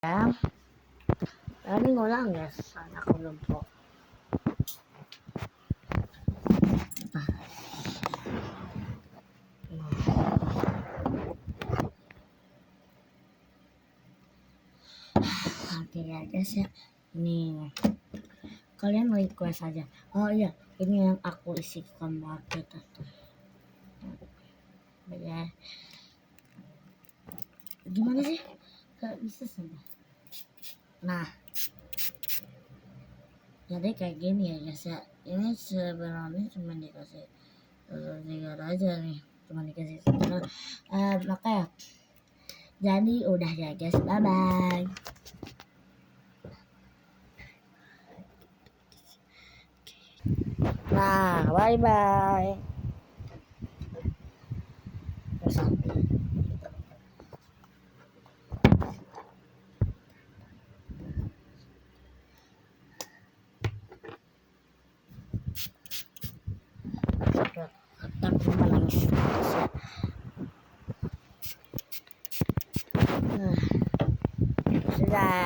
Ya, tadi ngulang ya, sana aku belum po. Oke ya guys ya, ini kalian request aja. Oh iya, ini yang aku isikan market ya. Gimana sih? Gak bisa saja. Nah, jadi kayak gini ya guys ya. Ini sebenarnya cuma dikasih tiga aja nih, cuma dikasih maka ya. Jadi udah ya guys, bye bye. Nah, bye bye. Takut menangis. Sudah.